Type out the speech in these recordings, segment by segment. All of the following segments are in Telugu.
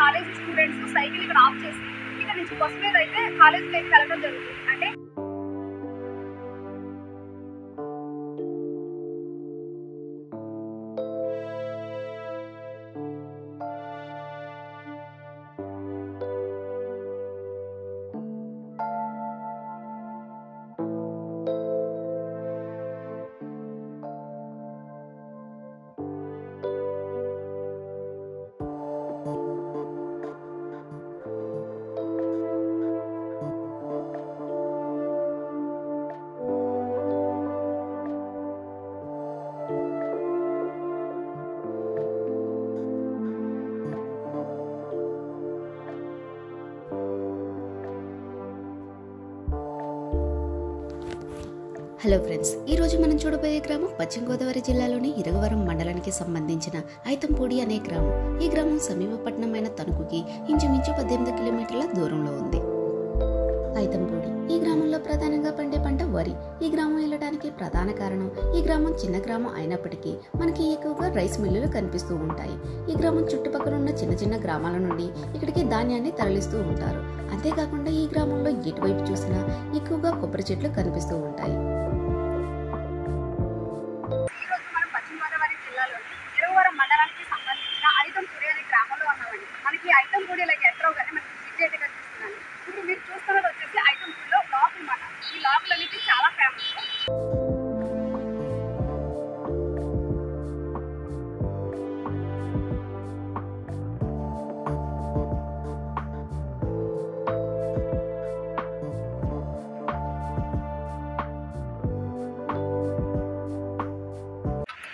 కాలేజ్ స్టూడెంట్స్ సైకిల్ ఇక్కడ ఆఫ్ చేసి ఇక్కడ నుంచి బస్ మీద అయితే కాలేజీలోకి వెళ్ళడం జరుగుతుంది. అంటే హలో ఫ్రెండ్స్, ఈరోజు మనం చూడబోయే గ్రామం పశ్చిమ గోదావరి జిల్లాలోని ఇరగవరం మండలానికి సంబంధించిన ఐతంపూడి అనే గ్రామం. ఈ గ్రామం సమీప పట్టణమైన తణుకుకి ఇంచుమించు 18 కిలోమీటర్ల దూరంలో ఉంది. ఐతంపూడి ఈ గ్రామంలో ప్రధానంగా పండే పంట వరి. ఈ గ్రామం వెళ్ళడానికి ప్రధాన కారణం, ఈ గ్రామం చిన్న గ్రామం అయినప్పటికీ మనకి ఎక్కువగా రైస్ మిల్లులు కనిపిస్తూ ఉంటాయి. ఈ గ్రామం చుట్టుపక్కల ఉన్న చిన్న చిన్న గ్రామాల నుండి ఇక్కడికి ధాన్యాన్ని తరలిస్తూ ఉంటారు. అంతేకాకుండా ఈ గ్రామంలో ఎటువైపు చూసినా ఎక్కువగా కొబ్బరి చెట్లు కనిపిస్తూ ఉంటాయి. మనకి ఐతంపూడి ఎంటర్ అవగానే మనకి విజయ్ కనిపిస్తున్నాను. ఇప్పుడు మీరు చూస్తున్నది వచ్చేసి ఐతంపూడిలో బ్లాక్ అనమాట. ఈ బ్లాక్లు అనేది చాలా ఫేమస్.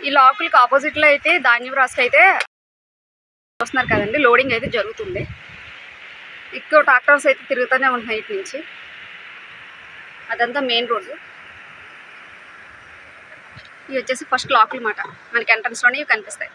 ఈ లాకులకు ఆపోజిట్ లో అయితే ధాన్యం రాష్ట్ర అయితే వస్తున్నారు కదండి, లోడింగ్ అయితే జరుగుతుంది. ఎక్కువ ట్రాక్టర్స్ అయితే తిరుగుతూనే ఉంటున్నాయి ఇటు నుంచి. అదంతా మెయిన్ రోడ్డు. ఇవి వచ్చేసి ఫస్ట్ లాకులు అన్నమాట. మనకి ఎంట్రన్స్లోనే ఇవి కనిపిస్తాయి.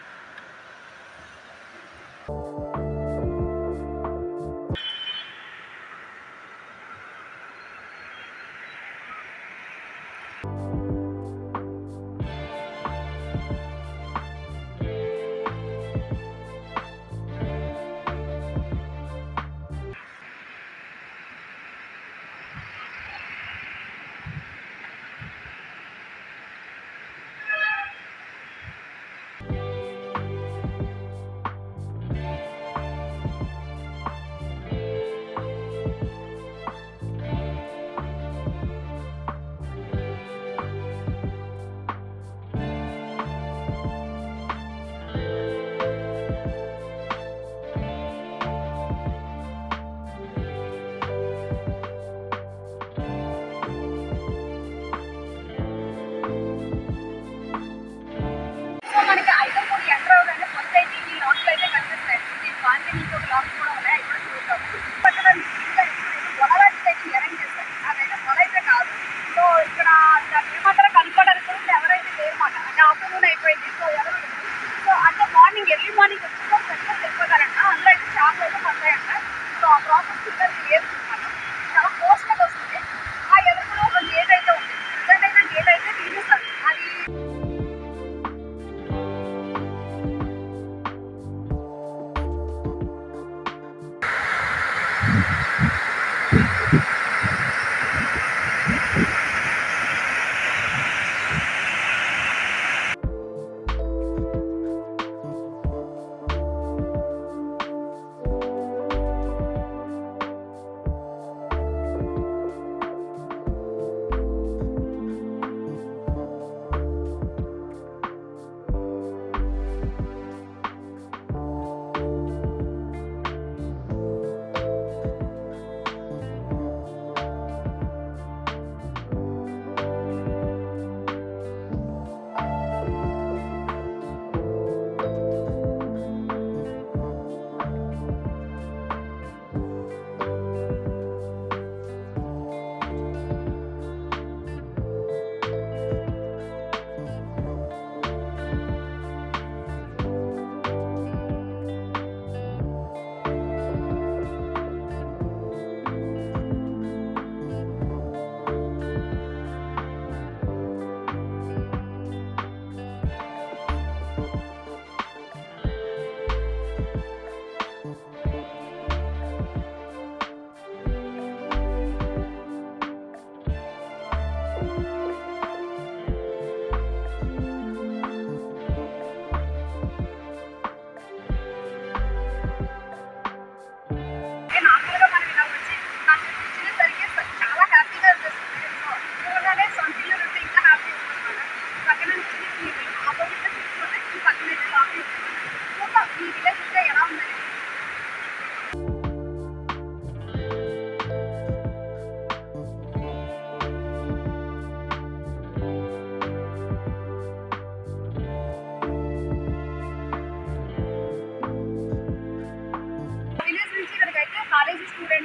మనకి ఐతంపూడి ఎంటర్ అవగానే ఫస్ట్ అయితే ఈ లాక్లు అయితే కనిపిస్తాయి. దీని బాగా ఇంకొక లాక్ కూడా ఉన్నాయి, అవి కూడా చూద్దాం. పట్టడానికి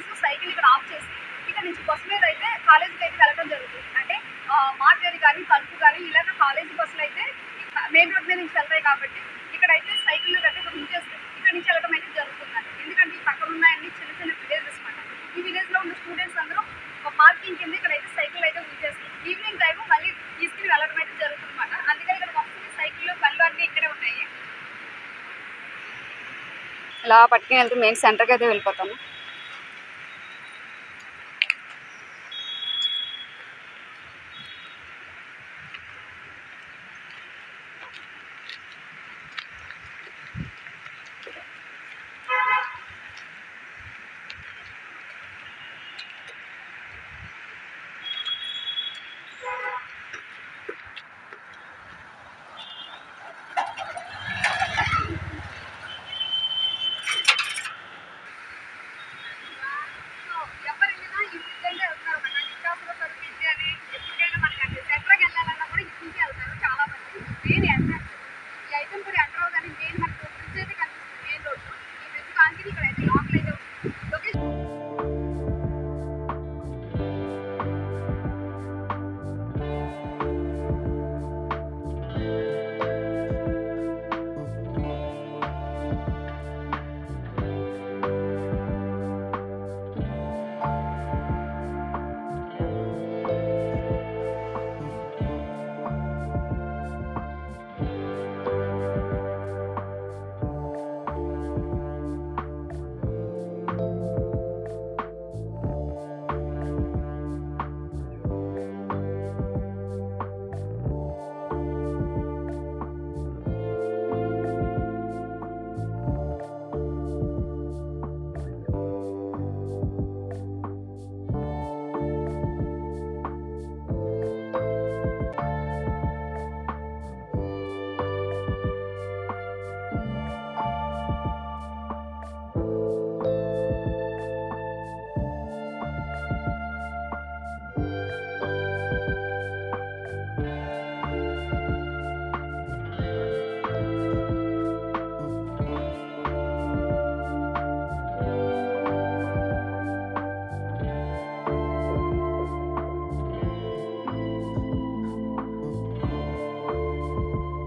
స్టూడెంట్స్ సైకిల్ ఇక్కడ ఆఫ్ చేసి ఇక్కడ నుంచి బస్సు మీద అయితే కాలేజీకి అయితే వెళ్ళడం జరుగుతుంది. అంటే మార్గేరి కానీ తలుపు కానీ ఇలాగ కాలేజీ బస్సులు అయితే మెయిన్ రోడ్ మీద నుంచి వెళ్తాయి కాబట్టి ఇక్కడైతే సైకిల్ కట్టి ఇక్కడ ఉంచేస్తారు. ఇక్కడ నుంచి వెళ్ళడం అయితే జరుగుతుందండి. ఎందుకంటే ఈ పక్కన ఉన్నాయన్ని చిన్న చిన్న విలేజెస్ అన్నమాట. ఈ విలేజ్లో ఉన్న స్టూడెంట్స్ అందరూ పార్కింగ్ కింద ఇక్కడైతే సైకిల్ అయితే ఉంచేస్తారు. ఈవినింగ్ టైం మళ్ళీ తీసుకుని వెళ్ళడం అయితే జరుగుతుంది అన్నమాట. అందుకని ఇక్కడ మొత్తం సైకిల్ బండ్లు అన్నీ ఇక్కడే ఉన్నాయి. ఇలా పట్టుకుని వెళ్తే మెయిన్ సెంటర్కి అయితే వెళ్ళిపోతాము.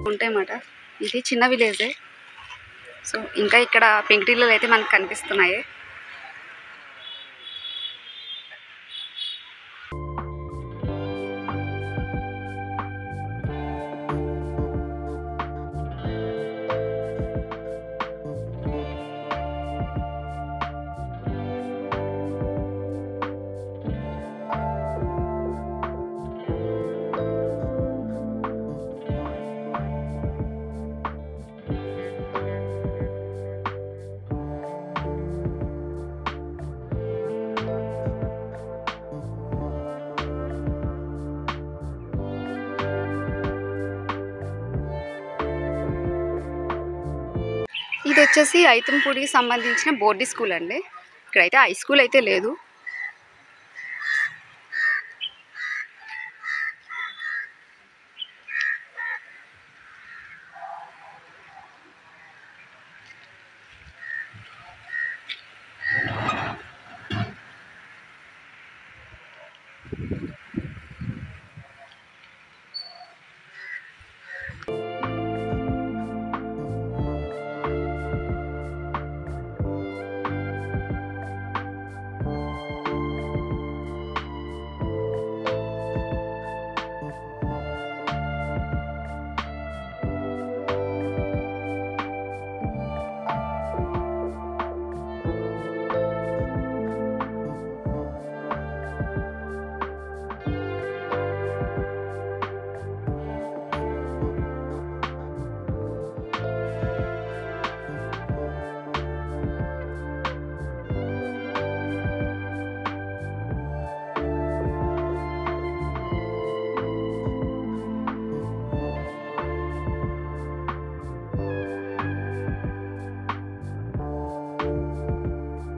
ఉంటాయన్నమాట. ఇది చిన్న విలేజే. సో ఇంకా ఇక్కడ పెంకుటిల్లులు అయితే మనకు కనిపిస్తున్నాయి. ఇది వచ్చేసి ఐతంపూడికి సంబంధించిన బోర్డీ స్కూల్ అండి. ఇక్కడైతే హై స్కూల్ అయితే లేదు.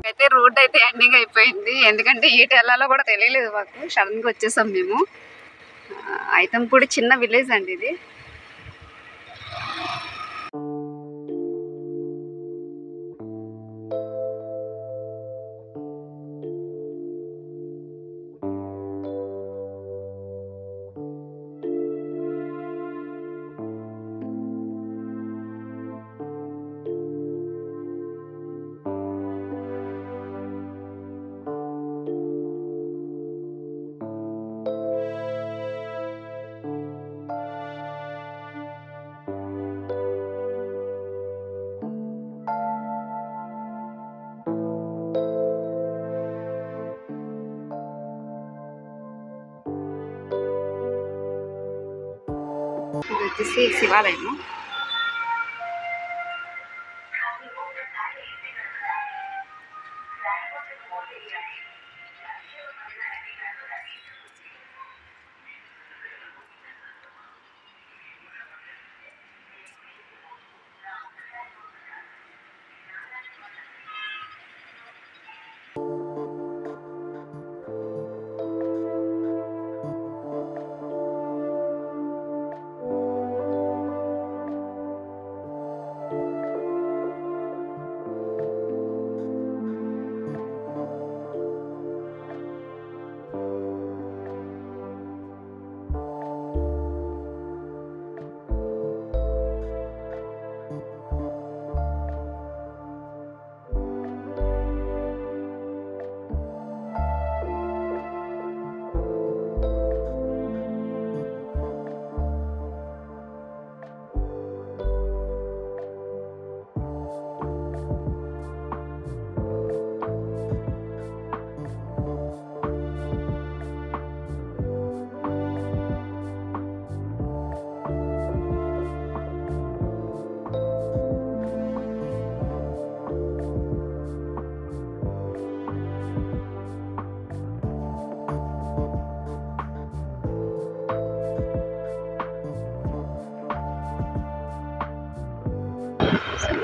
అయితే రోడ్ అయితే ఎండింగ్ అయిపోయింది. ఎందుకంటే ఈట వెళ్ళాలో కూడా తెలియలేదు మాకు. సడన్గా వచ్చేసాం మేము. ఐతంపూడి చిన్న విలేజ్ అండి ఇది. వచ్చేసి శివాలయము.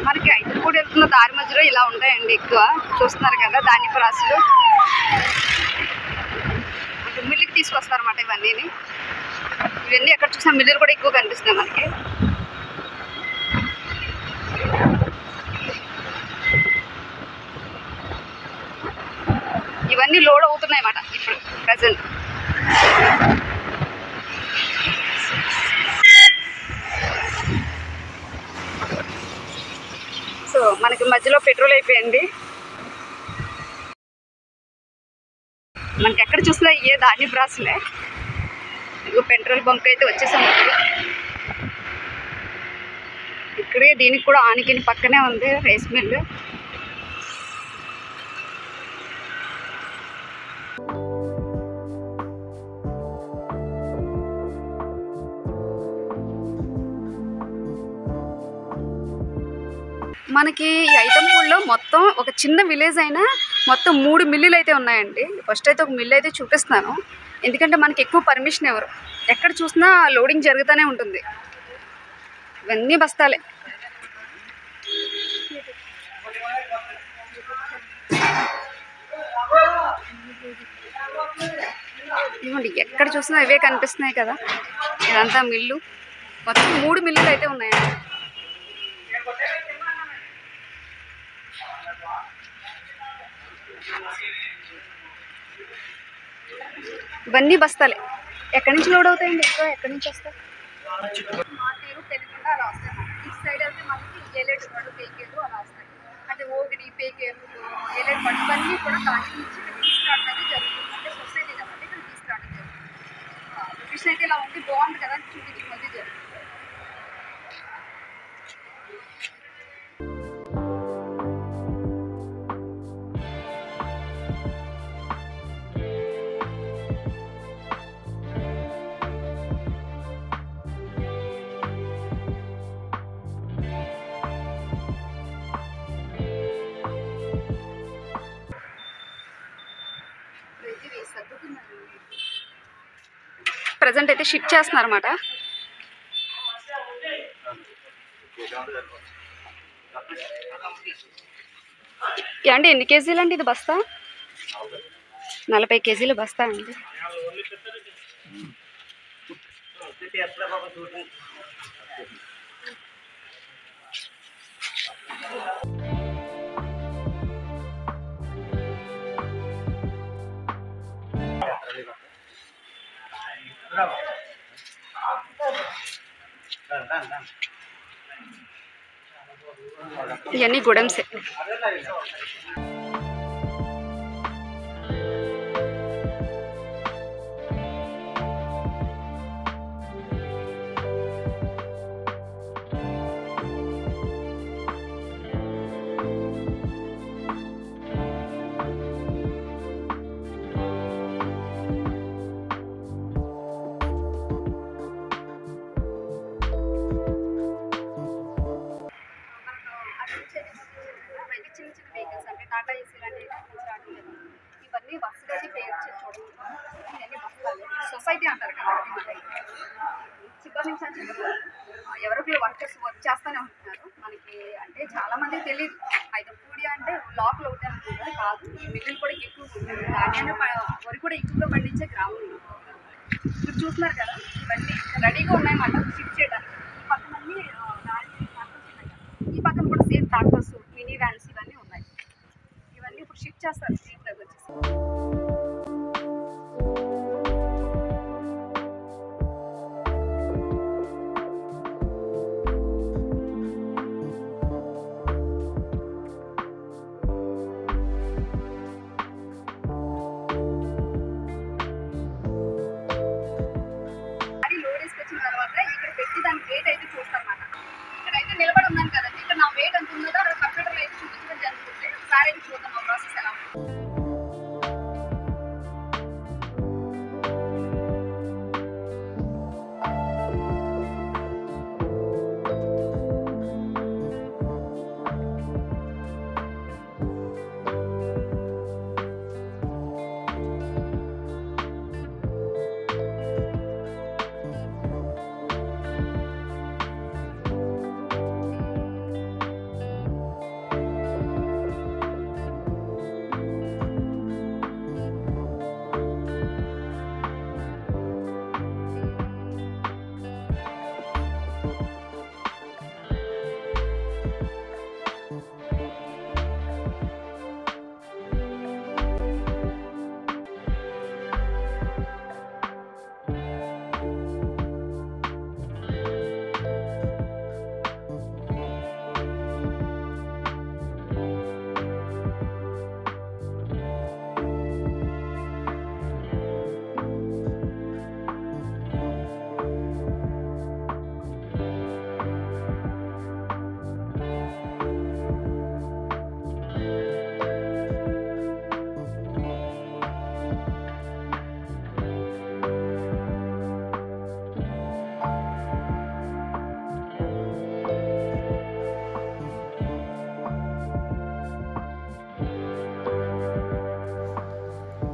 మనకి ఐతంపూడి వెళ్తున్న దారి మధ్యలో ఇలా ఉంటాయండి, ఎక్కువ చూస్తున్నారు కదా ధాన్యపు రాశులు. మిల్లుకి తీసుకొస్తారన్నమాట ఇవన్నీ. ఎక్కడ చూసినా మిల్లులు కూడా ఎక్కువ కనిపిస్తున్నాయి మనకి. ఇవన్నీ లోడ్ అవుతున్నాయి అన్నమాట ఇప్పుడు ప్రజెంట్. సో మనకి మధ్యలో పెట్రోల్ అయిపోయింది. మనకి ఎక్కడ చూసినా ఏ ధాన్యపు రాసులే. పెట్రోల్ బంక్ అయితే వచ్చేసాం. ఇక్కడే దీనికి కూడా ఆనికిని పక్కనే ఉంది రైస్ మిల్. మనకి ఈ ఐతంపూడిలో మొత్తం ఒక చిన్న విలేజ్ అయినా మొత్తం 3 మిల్లులు అయితే ఉన్నాయండి. ఫస్ట్ అయితే ఒక మిల్లు అయితే చూపిస్తాను, ఎందుకంటే మనకి ఎక్కువ పర్మిషన్ ఎవరు. ఎక్కడ చూసినా లోడింగ్ జరుగుతూనే ఉంటుంది. ఇవన్నీ బస్తాలే. ఇవ్వండి, ఎక్కడ చూసినా ఇవే కనిపిస్తున్నాయి కదా. ఇదంతా మిల్లు. మొత్తం 3 మిల్లులు అయితే ఉన్నాయండి. ఇవన్నీ బస్తాలే. ఎక్కడి నుంచి లోడ్ అవుతాయండి ఎక్కువ? ఎక్కడి నుంచి వస్తాయి? మాటేరు తెలియకుండా అలా వస్తాయి. ఇటు సైడ్ అయితే మనకి ఏలేడు పళ్ళు, పేకేరు అలా వస్తాయి. అంటే ఓగిడి, పేకేరు, ఏలేడు పళ్ళు ఇవన్నీ కూడా దాని నుంచి తీసుకురావడం అయితే జరుగుతుంది. అంటే సొసైటీ కాబట్టి ఇక్కడ తీసుకురావడం జరుగుతుంది. లొకేషన్ అయితే ఇలా ఉంది, బాగుంది కదా, చూపించడం అయితే జరుగుతుంది. ప్రజెంట్ అయితే షిఫ్ట్ చేస్తున్నారు అన్నమాట. ఏమండి ఎన్ని కేజీలు అండి ఇది బస్తా? 40 కేజీలు బస్తా అండి. ఇవన్నీ గుడెంసే. వచ్చేసి పేరు చూడండి, ఇవన్నీ బస్తాలు సొసైటీ అంటారు కదా, చికెన్ నుంచి అని చెప్పారు. ఎవరొకరు వర్కర్స్ వర్క్ చేస్తూనే ఉంటున్నారు. మనకి అంటే చాలా మందికి తెలియదు ఐతంపూడి అంటే లోకల్ ఒకటే అనుకుంటారు, కాదు. ఈ మిల్లులు కూడా ఎక్కువ ఉంటాయి. ధాన్యాన్ని వరి కూడా ఎక్కువగా పండించే గ్రామం. మీరు చూస్తున్నారు కదా, ఇవన్నీ రెడీగా ఉన్నాయన్నమాట షిఫ్ట్ చేయడానికి. ఈ పక్కన ఈ పక్కన కూడా సేమ్ ట్రాక్టర్స్, మినీ వ్యాన్స్ ఇవన్నీ ఉన్నాయి. ఇవన్నీ ఇప్పుడు షిఫ్ట్ చేస్తారు దీంట్లోకి వచ్చేసి. దాని వెయిట్ అయితే చూస్తారన్నమాట. ఇక్కడైతే నిలబడి ఉన్నాను కదండి, ఇక్కడ నా వెయిట్ ఎంత ఉందో అక్కడ కంప్యూటర్లో అయితే చూపించడం జరుగుతుంది. ఒకసారి అయితే చూద్దాం ఆ ప్రాసెస్ ఎలా ఉంటుంది.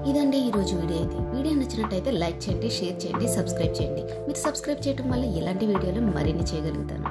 ఇదండి ఈరోజు వీడియో. అయితే వీడియో నచ్చినట్టయితే లైక్ చేయండి, షేర్ చేయండి, సబ్స్క్రైబ్ చేయండి. మీరు సబ్స్క్రైబ్ చేయడం వల్ల ఇలాంటి వీడియోలు మరిన్ని చేయగలుగుతాను.